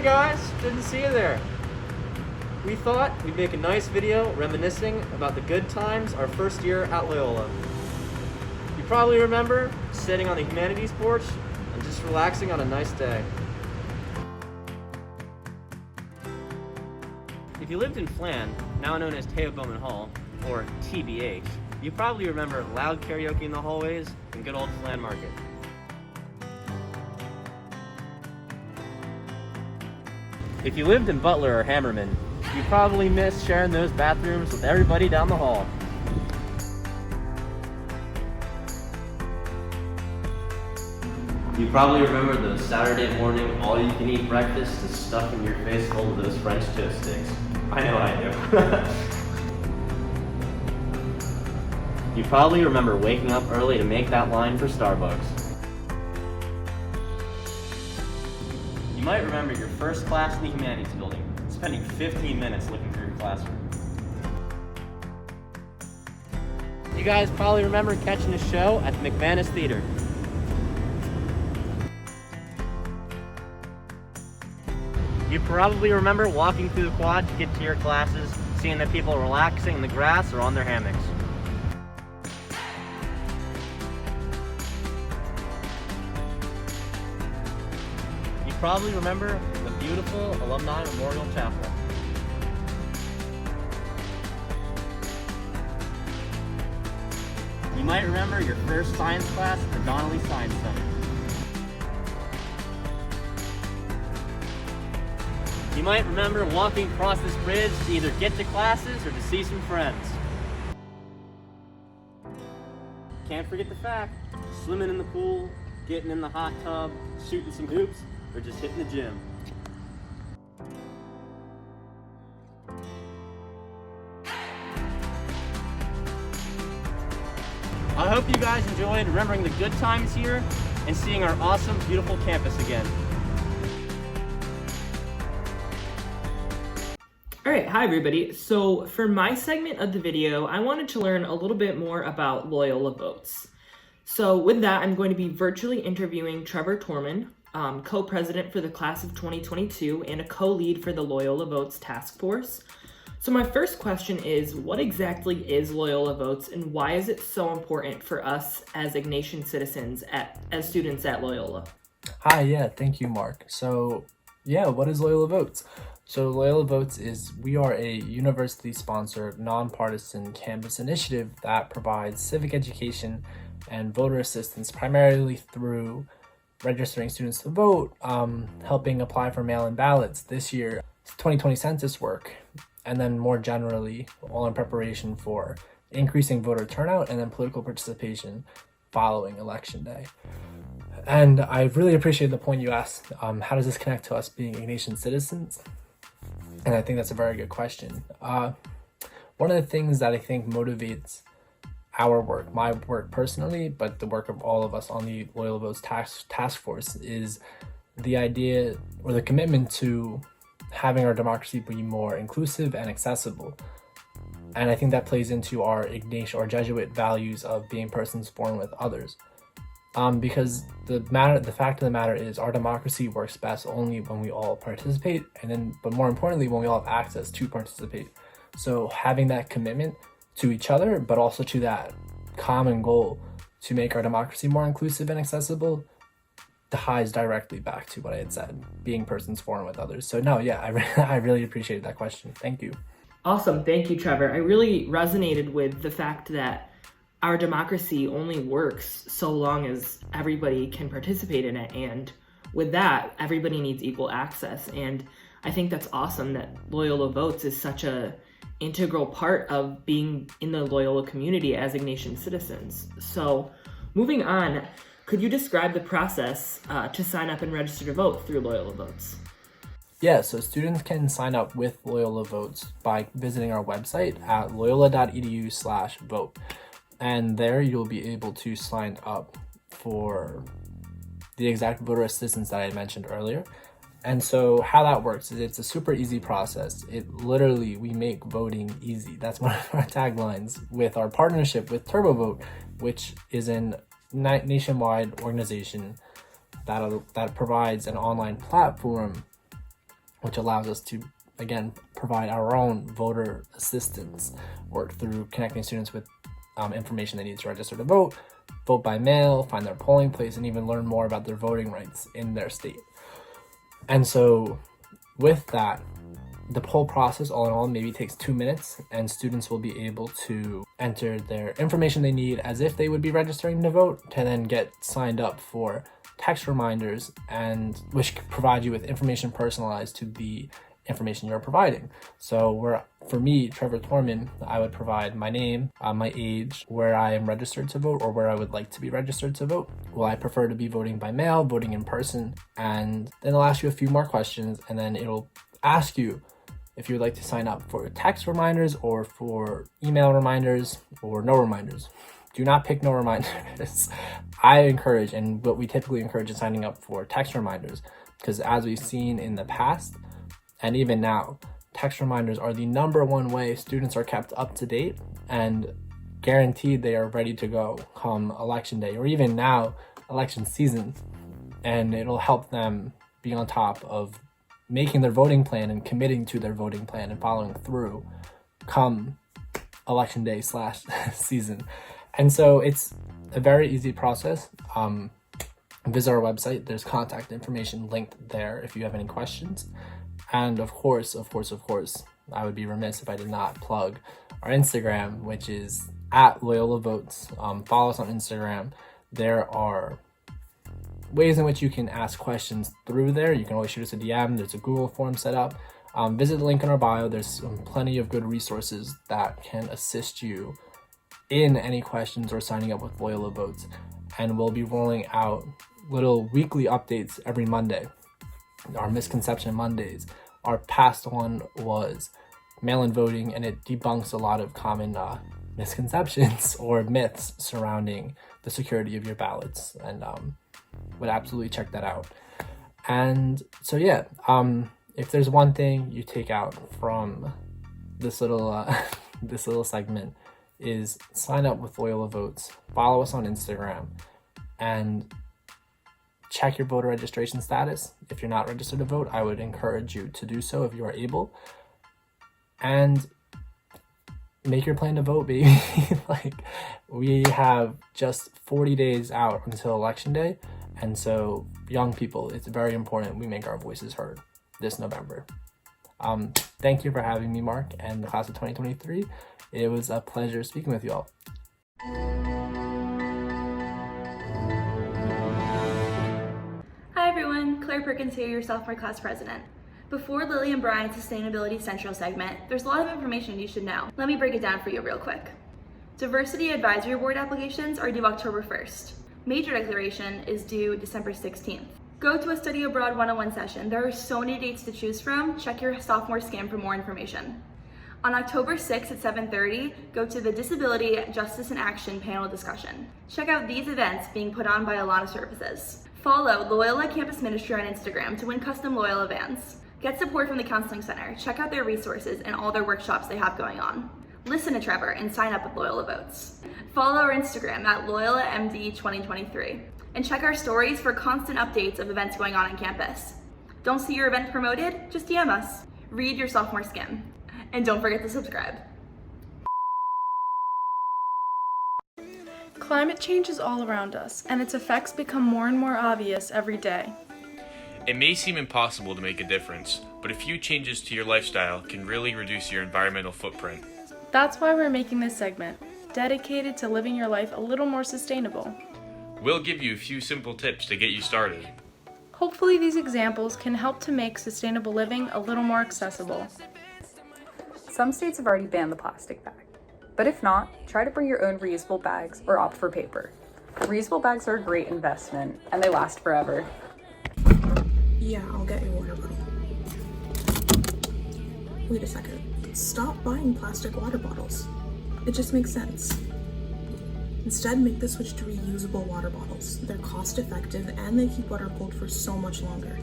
guys, good to see you there. We thought we'd make a nice video reminiscing about the good times our first year at Loyola. You probably remember sitting on the humanities porch and just relaxing on a nice day. If you lived in Flan, now known as Teo Bowman Hall, or TBH, you probably remember loud karaoke in the hallways and good old Flan Market. If you lived in Butler or Hammerman, you probably missed sharing those bathrooms with everybody down the hall. You probably remember those Saturday morning all-you-can-eat breakfasts just stuck in your face full of those French toast sticks. I know I do. You probably remember waking up early to make that line for Starbucks. You might remember your first class in the humanities building, spending 15 minutes looking through your classroom. You guys probably remember catching a show at the McManus Theater. You probably remember walking through the quad to get to your classes, seeing the people relaxing in the grass or on their hammocks. You probably remember the beautiful Alumni Memorial Chapel. You might remember your first science class at the Donnelly Science Center. You might remember walking across this bridge to either get to classes or to see some friends. Can't forget the fact, swimming in the pool, getting in the hot tub, shooting some hoops, or just hitting the gym. I hope you guys enjoyed remembering the good times here and seeing our awesome, beautiful campus again. Alright, hi everybody. So for my segment of the video, I wanted to learn a little bit more about LoyolaVotes. So with that, I'm going to be virtually interviewing Trevor Tormann, co-president for the class of 2022 and a co-lead for the LoyolaVotes task force. So my first question is, what exactly is LoyolaVotes and why is it so important for us as Ignatian citizens as students at Loyola? Hi, yeah, thank you, Mark. So yeah, what is LoyolaVotes? So LoyolaVotes we are a university-sponsored, nonpartisan campus initiative that provides civic education and voter assistance primarily through registering students to vote, helping apply for mail-in ballots this year, 2020 census work, and then more generally, all in preparation for increasing voter turnout and then political participation following Election Day. And I really appreciate the point you asked, how does this connect to us being Ignatian citizens? And I think that's a very good question. One of the things that I think motivates our work, my work personally, but the work of all of us on the LoyolaVotes task force is the idea or the commitment to having our democracy be more inclusive and accessible. And I think that plays into our Ignatian or Jesuit values of being persons born with others. Because the fact of the matter is our democracy works best only when we all participate, but more importantly, when we all have access to participate. So having that commitment to each other, but also to that common goal to make our democracy more inclusive and accessible ties directly back to what I had said, being persons born with others. So no, yeah, I really appreciated that question. Thank you. Awesome, thank you, Trevor. I really resonated with the fact that our democracy only works so long as everybody can participate in it, and with that, everybody needs equal access. And I think that's awesome that LoyolaVotes is such a integral part of being in the Loyola community as Ignatian citizens. So moving on, could you describe the process to sign up and register to vote through LoyolaVotes? Yeah, so students can sign up with LoyolaVotes by visiting our website at loyola.edu/vote. And there you'll be able to sign up for the exact voter assistance that I mentioned earlier. And so how that works is it's a super easy process. We make voting easy. That's one of our taglines with our partnership with TurboVote, which is a nationwide organization that provides an online platform which allows us to, again, provide our own voter assistance work through connecting students with information they need to register to vote, vote by mail, find their polling place, and even learn more about their voting rights in their state. And so with that, the whole process all in all maybe takes 2 minutes, and students will be able to enter their information they need as if they would be registering to vote, to then get signed up for text reminders, and which provide you with information personalized to the information you're providing. So for me, Trevor Tormann, I would provide my name, my age, where I am registered to vote, or where I would like to be registered to vote. Will I prefer to be voting by mail, voting in person? And then it'll ask you a few more questions, and then it'll ask you if you would like to sign up for text reminders or for email reminders or no reminders. Do not pick no reminders. I encourage, and what we typically encourage, is signing up for text reminders, because as we've seen in the past, and even now, text reminders are the #1 way students are kept up to date and guaranteed they are ready to go come election day, or even now, election season. And it'll help them be on top of making their voting plan and committing to their voting plan and following through come election day / season. And so it's a very easy process. Visit our website. There's contact information linked there if you have any questions. And of course, I would be remiss if I did not plug our Instagram, which is at LoyolaVotes. Follow us on Instagram. There are ways in which you can ask questions through there. You can always shoot us a DM. There's a Google form set up. Visit the link in our bio. There's plenty of good resources that can assist you in any questions or signing up with LoyolaVotes. And we'll be rolling out little weekly updates every Monday. Our Misconception Mondays. Our past one was mail-in voting, and it debunks a lot of common misconceptions or myths surrounding the security of your ballots, and would absolutely check that out. And so yeah, if there's one thing you take out from this little this little segment, is sign up with LoyolaVotes, follow us on Instagram, and check your voter registration status. If you're not registered to vote, I would encourage you to do so if you are able. And make your plan to vote, baby. Like, we have just 40 days out until election day. And so, young people, it's very important we make our voices heard this November. Thank you for having me, Mark, and the class of 2023. It was a pleasure speaking with you all. Hi everyone, Claire Perkins here, your sophomore class president. Before Lily and Brian's Sustainability Central segment, there's a lot of information you should know. Let me break it down for you real quick. Diversity Advisory Board applications are due October 1st. Major declaration is due December 16th. Go to a Study Abroad 101 session. There are so many dates to choose from. Check your sophomore scan for more information. On October 6th at 7:30, go to the Disability Justice and Action panel discussion. Check out these events being put on by Alana Services. Follow Loyola Campus Ministry on Instagram to win custom Loyola vans. Get support from the Counseling Center. Check out their resources and all their workshops they have going on. Listen to Trevor and sign up with LoyolaVotes. Follow our Instagram at LoyolaMD2023 and check our stories for constant updates of events going on campus. Don't see your event promoted? Just DM us. Read your sophomore skim. And don't forget to subscribe. Climate change is all around us, and its effects become more and more obvious every day. It may seem impossible to make a difference, but a few changes to your lifestyle can really reduce your environmental footprint. That's why we're making this segment, dedicated to living your life a little more sustainable. We'll give you a few simple tips to get you started. Hopefully these examples can help to make sustainable living a little more accessible. Some states have already banned the plastic bag, but if not, try to bring your own reusable bags or opt for paper. Reusable bags are a great investment, and they last forever. Yeah, I'll get your water bottle. Wait a second. Stop buying plastic water bottles. It just makes sense. Instead, make the switch to reusable water bottles. They're cost effective and they keep water cold for so much longer.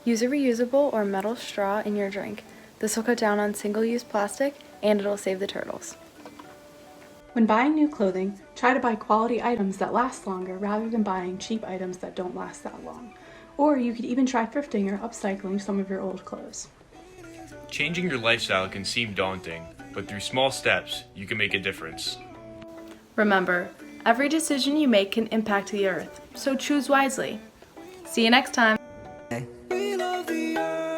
Use a reusable or metal straw in your drink. This will cut down on single-use plastic and it'll save the turtles. When buying new clothing, try to buy quality items that last longer rather than buying cheap items that don't last that long. Or you could even try thrifting or upcycling some of your old clothes. Changing your lifestyle can seem daunting, but through small steps, you can make a difference. Remember, every decision you make can impact the earth, so choose wisely. See you next time. We love the earth.